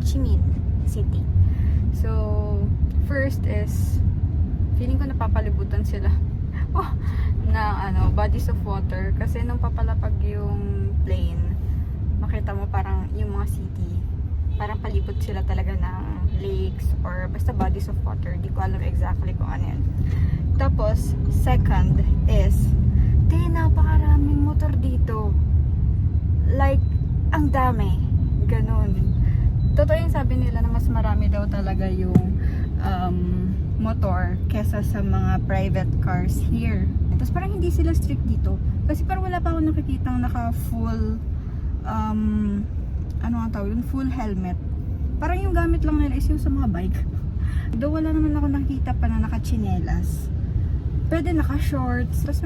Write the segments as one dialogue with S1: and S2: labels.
S1: Chi Minh City. So, first is, feeling ko napapalibutan sila ng bodies of water. Kasi nung papalapag yung plane, makita mo parang yung mga city, parang palibot sila talaga ng lakes or basta bodies of water. Di ko alam exactly kung ano yan. Tapos, second is, napakaraming motor dito. Like, ang dami. Ganun. Totoo yung sabi nila na mas marami daw talaga yung motor kesa sa mga private cars here. Tapos parang hindi sila strict dito. Kasi parang wala pa ako nakikitang naka full ano nga tawag yun? Full helmet. Parang yung gamit lang nila is yung sa mga bike. Though wala naman ako nakita pa na naka-chinelas. Pwede naka-shorts. Tapos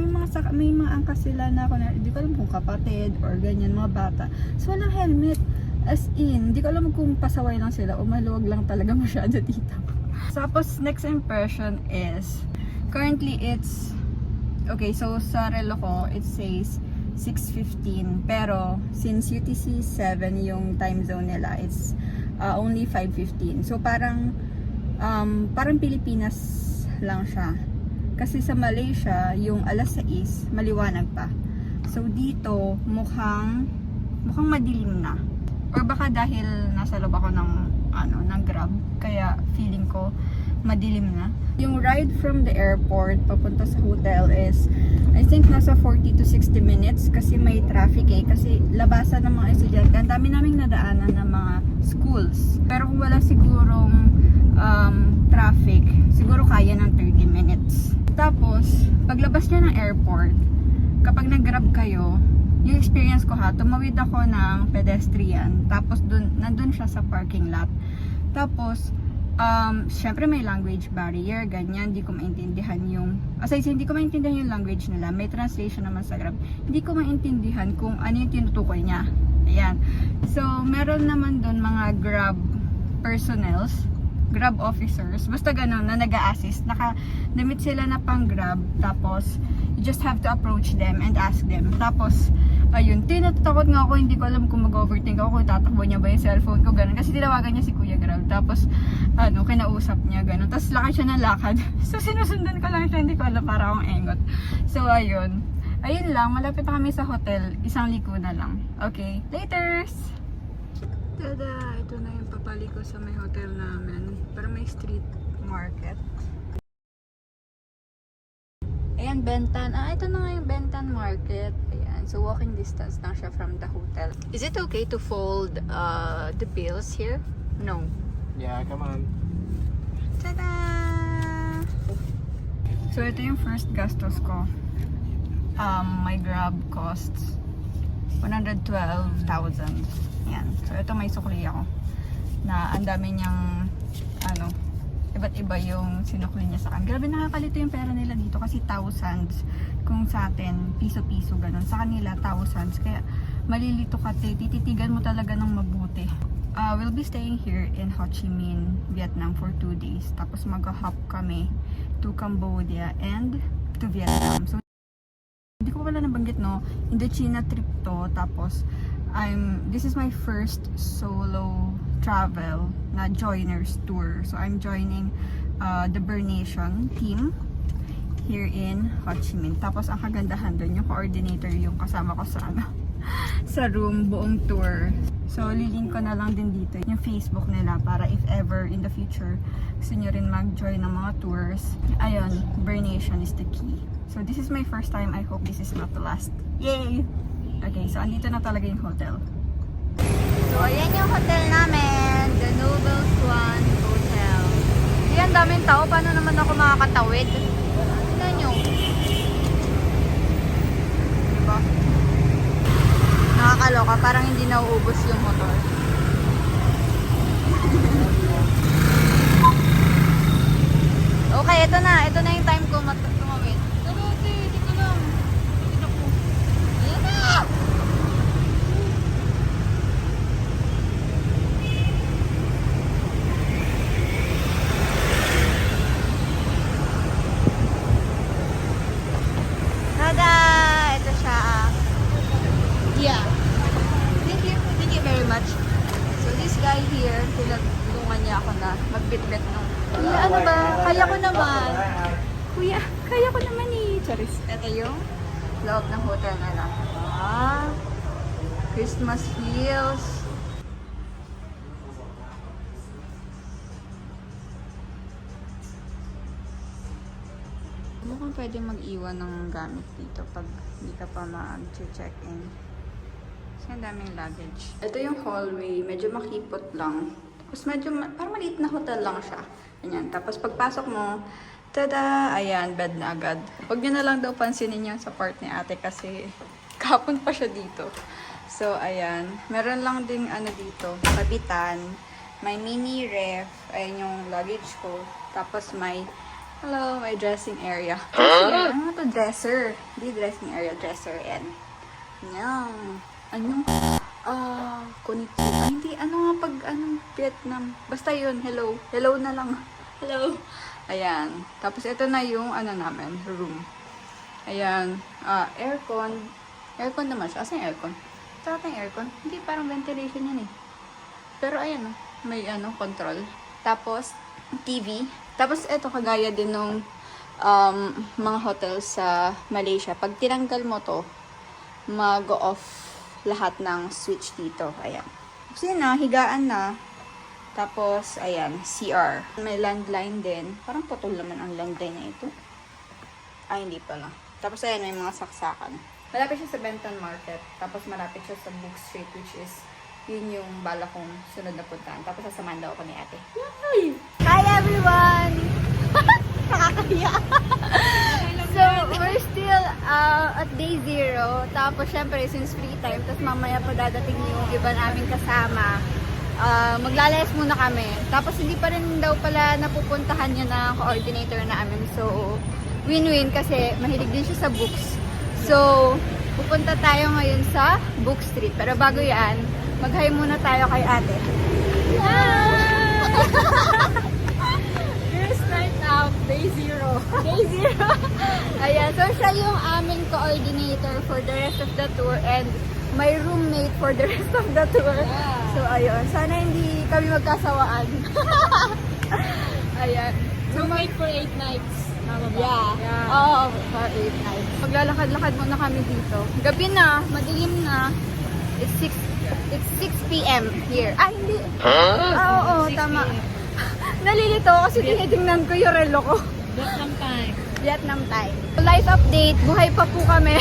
S1: may mga angkas sila na ako na, hindi ko alam kung kapatid or ganyan, mga bata. So walang helmet. As in, hindi ko alam kung pasaway lang sila o maluwag lang talaga masyado dito. Tapos, next impression is, currently it's, okay, so sa relo ko, it says 6:15. Pero, since UTC 7 yung time zone nila, it's only 5:15. So, parang Pilipinas lang siya. Kasi sa Malaysia, yung alas 6, maliwanag pa. So, dito, mukhang madilim na. Or baka dahil nasa loob ako ng Grab, kaya feeling ko madilim na. Yung ride from the airport papunta sa hotel is, I think nasa 40 to 60 minutes kasi may traffic kasi labasan ng mga estudyante. Ang dami naming nadaanan ng mga schools. Pero kung wala sigurong traffic, siguro kaya ng 30 minutes. Tapos, paglabas niya ng airport, kapag nag-grab kayo, yung experience ko tumawid ako ng pedestrian, tapos nandun siya sa parking lot. Tapos, syempre may language barrier, ganyan, hindi ko maintindihan hindi ko maintindihan yung language nila, may translation naman sa Grab, hindi ko maintindihan kung ano yung tinutukoy niya. Ayan. So, meron naman dun mga Grab personnels, Grab officers, basta ganun, na nag-a-assist, nakadamit sila na pang Grab, tapos, you just have to approach them and ask them. Tapos, ayun, tinatakot nga ako, hindi ko alam kung mag-overthink ako, kung tatakbo niya ba yung cellphone ko, ganun. Kasi tinawagan niya si Kuya Grab, tapos, kinausap niya, ganun. Tapos, lakad siya ng lakad. So, sinusundan ko lang siya, hindi ko alam, para akong engot. So, ayun. Ayun lang, malapit na kami sa hotel, isang liko na lang. Okay, laters! Tada! Ito na yung papaliko sa may hotel namin. Parang may street market. Ayan, Bentan. Ito na nga yung Bentan Market. Ayan. So, walking distance lang siya from the hotel. Is it okay to fold the bills here? No.
S2: Yeah, come on.
S1: Tada! So, ito yung first gastos ko. My Grab costs 112,000. Ayan. So, ito may sukli ako. Na ang dami niyang, iba't iba yung sinukli niya sa akin. Grabe, nakakalito yung pera nila dito kasi thousands. Kung sa atin, piso-piso, ganun. Sa kanila, thousands. Kaya, malilito ka, tititigan mo talaga ng mabuti. We'll be staying here in Ho Chi Minh, Vietnam for 2 days. Tapos, mag-hop kami to Cambodia and to Vietnam. So, hindi ko pala nabanggit, no? Indochina trip to. Tapos, this is my first solo travel na joiners tour. So I'm joining the Bernation team here in Ho Chi Minh. Tapos ang kagandahan doon, yung coordinator yung kasama ko sa sa room, buong tour. So lilink ko na lang din dito yung Facebook nila para if ever in the future gusto nyo rin mag-join ng mga tours. Ayun, Bernation is the key. So this is my first time. I hope this is not the last. Yay! Okay, so andito na talaga yung hotel. So, ayan yung hotel namin. The Noble Swan Hotel. Ayan, daming tao. Paano naman ako makakatawid? Tignan nyo. Diba? Nakakaloka. Parang hindi nauubos yung motor. Okay, ito na. Ito na yung time ko tumawid. Dito ko lang. Dito ko. Ayan na! Tada! Ito siya. Yeah. Thank you very much. So, this guy here, tinulungan niya ako na magbitbit nung, kuya, ano ba? Kaya ko naman. Kuya, kaya ko naman eh. Charis. Ito yung loob ng hotel nila. Ah, Christmas feels. Mukhang pwede mag-iwan ng gamit dito pag hindi ka pa mag-check-in. Kasi ang daming luggage. Ito yung hallway. Medyo makipot lang. Tapos medyo, parang maliit na hotel lang siya. Ganyan. Tapos pagpasok mo, tada! Ayan, bed na agad. Huwag nyo na lang daw pansinin yan sa part ni ate kasi kapon pa siya dito. So, ayan. Meron lang ding ano dito, kabitan. May mini ref. Ayan yung luggage ko. Tapos may hello, may dressing area. Ano to? Dresser. Hindi dressing area, dresser. And, yan. Ano? Konnichiwa. Ay, hindi. Ano nga pag, Vietnam. Basta yun. Hello. Hello na lang. Hello. Ayan. Tapos, ito na yung, namin, room. Ayan. Aircon. Aircon naman siya. Asan yung aircon? Sa ating aircon. Hindi, parang ventilation yan eh. Pero, ayan, may, control. Tapos, TV. Tapos, ito, kagaya din nung mga hotels sa Malaysia. Pag tinanggal mo to, mag-go off lahat ng switch dito. Ayan. Kasi na, higaan na. Tapos, ayan, CR. May landline din. Parang putol naman ang landline na ito. Ay, hindi pala. Tapos, ayan, may mga saksakan. Malapit siya sa Benton Market. Tapos, malapit siya sa Book Street, which is yun yung bala kong sunod na puntahan. Tapos sasamahan daw ako ni ate. Yay! Hi everyone! Nakakahiya! So, we're still at day 0. Tapos syempre, since free time, tapos mamaya pa dadating yung iba naming kasama. Maglalayas muna kami. Tapos hindi pa rin daw pala napupuntahan niya na coordinator namin. So, win-win kasi mahilig din siya sa books. So, pupunta tayo ngayon sa Book Street. Pero bago yan, mag-hi muna tayo kay ate. Hi! First night out, day 0. Day 0. Ayan, so siya yung aming coordinator for the rest of the tour and my roommate for the rest of the tour. Yeah. So ayun, sana hindi kami magkasawaan. Ayan.
S2: Roommate for 8 nights.
S1: Yeah. Oo, for 8 nights. Maglalakad-lakad muna kami dito. Gabi na, madilim na. It's 6 p.m. here. Ah, hindi. Oo, tama. Nalilito kasi tinitingnan ko yung relo ko.
S2: Vietnam time.
S1: Vietnam time. Life update, buhay pa po kami.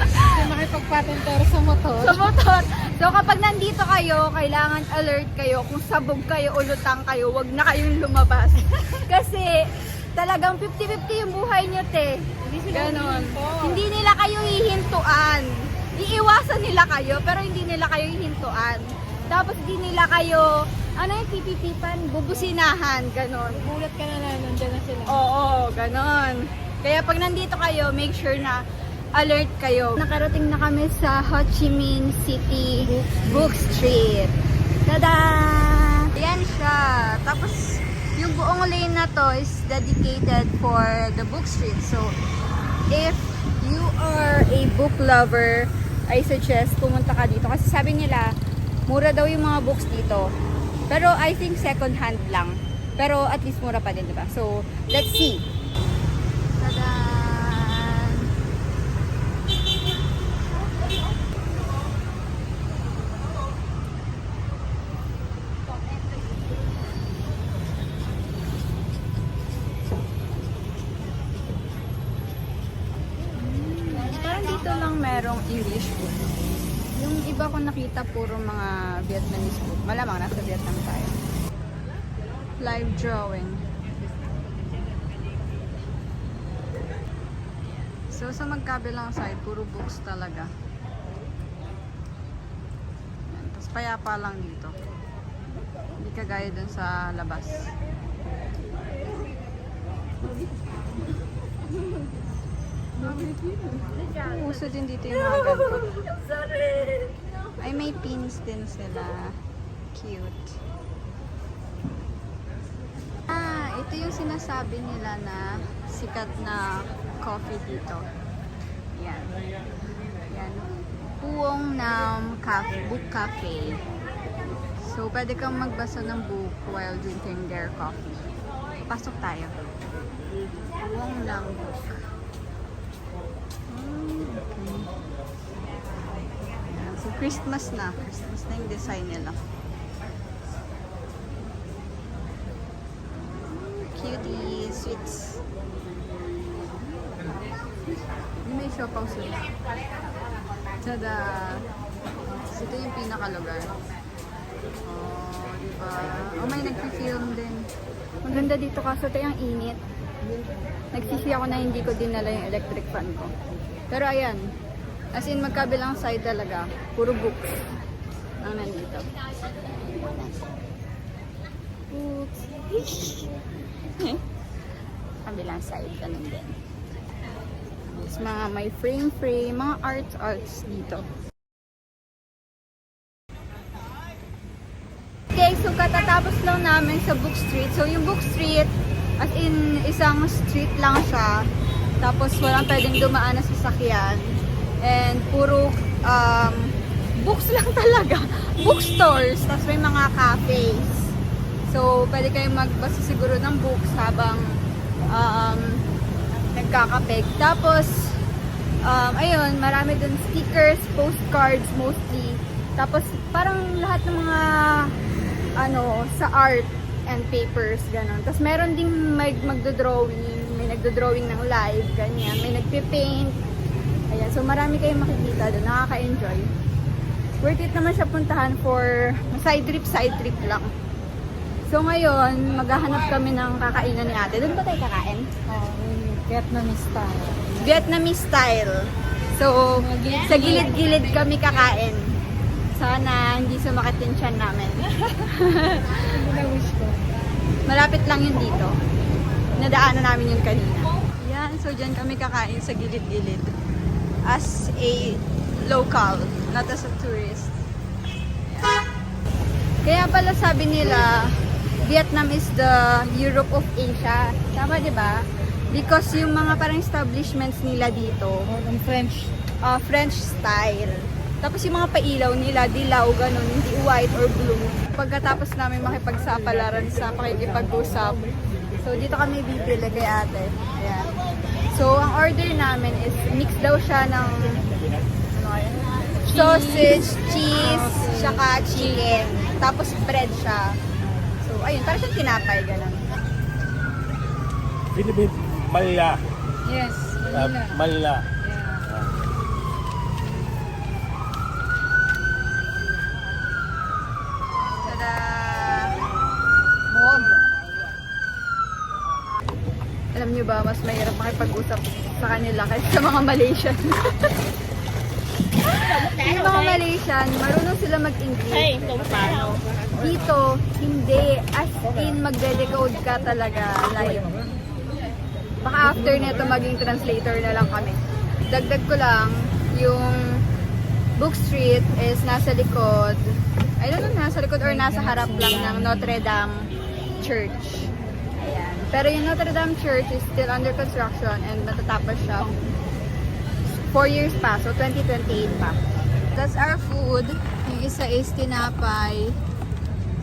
S2: So, nakipagpatentero sa motor.
S1: Sa motor. So, kapag nandito kayo, kailangan alert kayo. Kung sabog kayo o lutang kayo, wag na kayong lumabas. Kasi, talagang 50-50 yung buhay nyo, te. Ganon. Hindi nila kayo hihintuan. Iiwasan nila kayo, pero hindi nila kayo hihintuan. Tapos hindi nila kayo, yung pipipipan, bubusinahan, ganon.
S2: Bulat ka na lang, nandiyan na sila.
S1: Oo, ganon. Kaya pag nandito kayo, make sure na alert kayo. Nakarating na kami sa Ho Chi Minh City Book Street. Tada! Ayan siya. Tapos, yung buong lane na to is dedicated for the Book Street. So, if you are a book lover, I suggest pumunta ka dito. Kasi sabi nila, mura daw yung mga books dito. Pero I think second hand lang. Pero at least mura pa din, diba? So, let's see. Tada! Parang dito lang merong English book. Yung iba ko nakita puro mga Vietnamese book. Malamang nasa Vietnam tayo. Live drawing. So sa magkabilang side, puro books talaga. Yan. Tapos payapa lang dito. Hindi kagaya dun sa labas. Uso din dito yung mga ganito. Ay, may pins din sila. Cute. Ito yung sinasabi nila na sikat na coffee dito. Yan. Yan. Puong Nam Book Cafe. So, pwede kang magbasa ng book while drinking their coffee. Pasok tayo. Wong Lang book. Okay. Ayan. So, Christmas na. Christmas na yung design nila. Cutie, sweets. Yung may siopaw sila. Tada! Ito yung pinakalugar. Oh, diba? Oh, may nag-film din. Maganda dito kaso ito yung init. Nagsisi ako na hindi ko dinala yung electric fan ko. Pero ayan, as in magkabilang side talaga. Puro books ang nandito. Books. Kabilang side, ganun din. Tapos mga may frame, mga arts dito. Okay, so katatapos lang namin sa Book Street. So yung Book Street, as in isang street lang siya. Tapos walang pwedeng dumaan na sasakyan. And puro books lang talaga. Bookstores, tapos may mga cafes. So pwede kayong magbasa siguro ng books habang nagkakapeg. Tapos, ayun, marami dun stickers, postcards mostly. Tapos parang lahat ng mga sa art and papers, gano'n. Tapos meron ding magdodrawing, may nagdodrawing ng live, ganyan. May nagpipaint. Ayan, so marami kayong makikita doon, nakaka-enjoy. Worth it naman siya puntahan for side trip lang. So ngayon, maghahanap kami ng kakainan ni ate. Doon ba tayo kakain?
S2: Vietnamese style.
S1: Vietnamese style. So, sa gilid-gilid kami kakain. Sana hindi sumakit yung tiyan namin.
S2: Wish ko.
S1: Malapit lang yun dito. Nadaanan namin yun kanina. Yan, so dyan kami kakain sa gilid-gilid. As a local, not as a tourist. Yan. Kaya pala sabi nila, Vietnam is the Europe of Asia. Tama, di ba? Because yung mga parang establishments nila dito,
S2: French.
S1: French style. Tapos yung mga pailaw nila, dilaw, ganun, hindi white or blue. Pagkatapos namin makipagsapalaran sa pakikipag-usap, so dito kami bibili kay ate. Ayan. So, ang order namin is, mix daw siya ng sausage, cheese, saka chicken. Tapos bread siya. So, ayun, parang siyang tinapay, ganun.
S3: Philippine Malya.
S2: Yes. Manila.
S3: Malya.
S2: Yeah.
S1: Tada! Mog! Alam niyo ba, mas mahirap makipag-usap sa kanila kaysa sa mga Malaysian. Yung mga Malaysian, marunong sila mag-English. Dito, hindi. As in, magde-decode ka talaga. Like, baka after nito maging translator na lang kami. Dagdag ko lang, yung Book Street is nasa likod. I don't know, nasa likod or nasa harap lang ng Notre Dame Church. Ayan. Pero yung Notre Dame Church is still under construction and matatapos siya 4 years pa, so 2028 pa. That's our food. Yung isa is tinapay.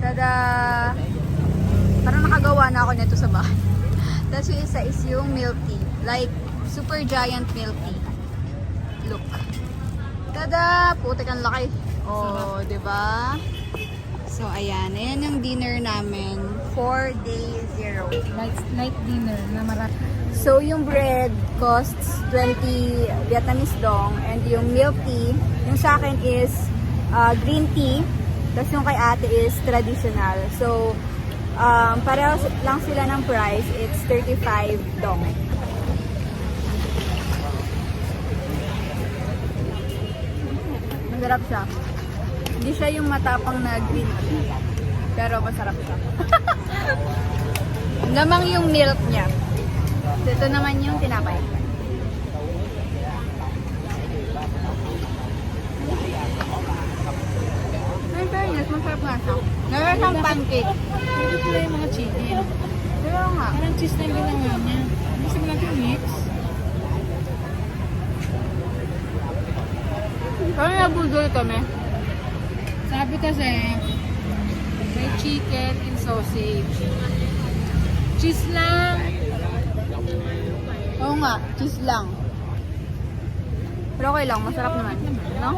S1: Tada! Parang nakagawa na ako nito sa bahay. Tapos yung isa is yung milk tea. Like, super giant milk tea. Look. Tada! Putik ang laki. Oh, diba? So, ayan. Ayan yung dinner namin. 4 day 0.
S2: Night dinner na marami.
S1: So, yung bread costs 20 Vietnamese dong. And yung milk tea, yung sa akin is green tea. Tapos yung kay ate is traditional. So, pareho lang sila ng price. It's 35 dong. Masarap siya. Hindi siya yung matapang na green tea. Pero masarap siya. Lamang yung milk niya. Ito naman yung tinapay. Ay, fairness, masarap nga siya. Meron siyang pancake.
S2: Hindi sila yung mga chicken.
S1: Pero nga.
S2: Parang cheese na yung ginawa niya. Gusto mo natin mix?
S1: Parang nabudol kami.
S2: Sabi kasi, May chicken and sausage. Cheese lang.
S1: Oo nga, cheese lang. Pero okay lang, masarap naman. No?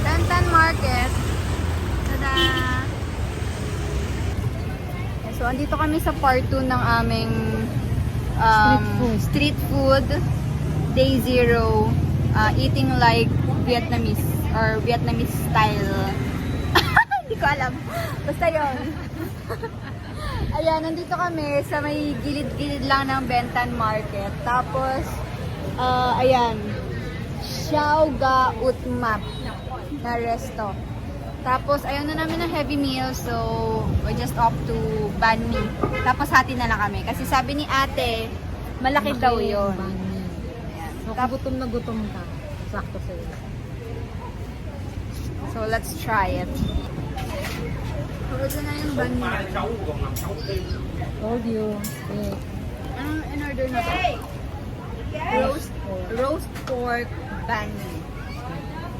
S1: Tantan Market. Tada! So, andito kami sa part 2 ng aming street food. Day 0. Eating like Vietnamese or Vietnamese style. Hindi ko alam. Basta yun. Ayan, nandito kami sa may gilid-gilid lang ng Bentan Market. Tapos, ayan, Xiao Ga Utmap na resto. Tapos, ayaw na namin ng heavy meal, so we just opt to banh mi. Tapos, hati na lang kami. Kasi sabi ni ate, malaki daw yun.
S2: So, kung gutom na gutom ka, sakto sa'yo.
S1: So, let's try it. Pagod na yung banh mi.
S2: Told you. Okay.
S1: Anong in-order na to? Roast pork banh mi.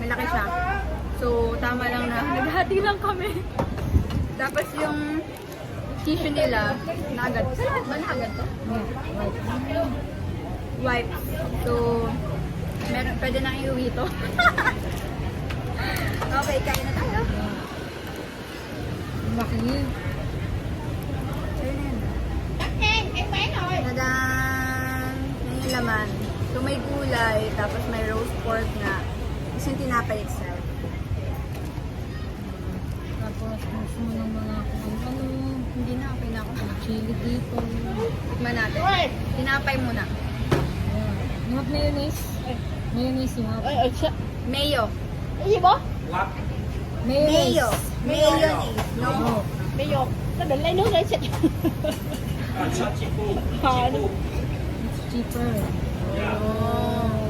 S1: Malaki siya. So, tama lang na naghati lang kami. Tapos yung tissue nila, naagad. Salamat ba naagad to? Wipe. So, pwede nang iuwi to. Okay, kain na tayo.
S2: Laki.
S1: Tadaan! Yan yung laman. So, may gulay, tapos may roast pork na. Tapos yung tinapay itself.
S2: Tapos, gusto mo ng mga kung ano.
S1: Hindi na, okay na ako.
S2: Chili dito.
S1: Tikman natin. Tinapay muna.
S2: Ayan. You have mayonnaise? Mayonnaise you have?
S1: Mayo.
S2: Mayonnaise.
S1: Mayonnaise. No.
S2: Oh.
S3: Mayo. Nó định lấy nước để xịt.
S2: It's cheaper.
S1: Oh.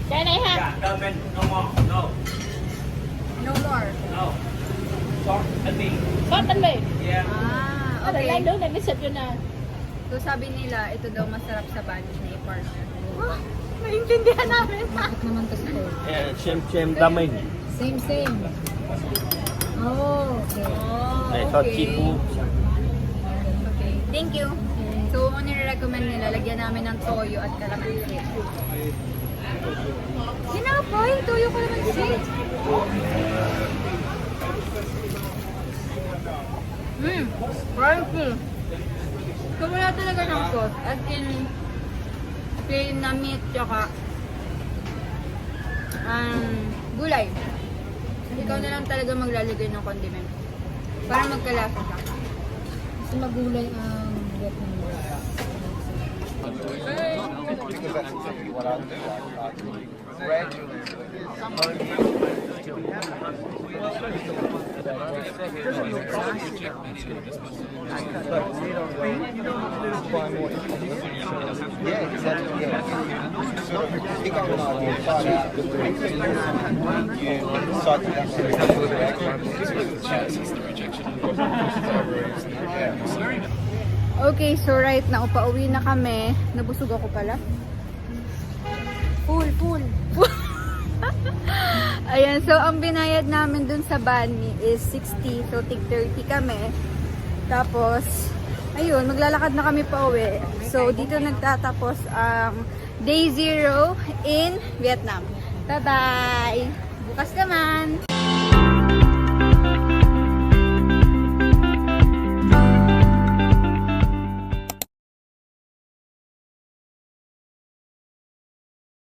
S3: Cái này ha.
S1: No more.
S3: Có bánh mì.
S1: Ah,
S3: Nó định lấy
S1: okay.
S3: nước này mới xịt vô nè.
S1: So sabi nila, ito daw masarap sa banis na i-partner. Naiintindihan namin.
S2: Bakit naman kasi ito?
S4: Xem ramen
S2: Same. Oh, okay.
S1: Oh,
S4: này cho chi pu
S1: Okay. Thank you. So, ang nire-recommend nila, lagyan namin ng toyo at kalamansi. Sinapoy! Toyo kalamansi! Crunchy! So, wala talaga ng sauce. As in, plain na meat, tsaka gulay. Ikaw na lang talaga maglalagay ng condiment. Para magkalasa siya.
S2: Kasi magulay ang Vietnamese.
S1: Okay, so right now, pauwi na kami. Nabusog ako pala. Full. Ayan, so ang binayad namin dun sa banh mi is 60. So, tig 30 kami. Tapos, ayun, maglalakad na kami pauwi. So, dito nagtatapos ang day 0 in Vietnam. Bye-bye! Bukas naman!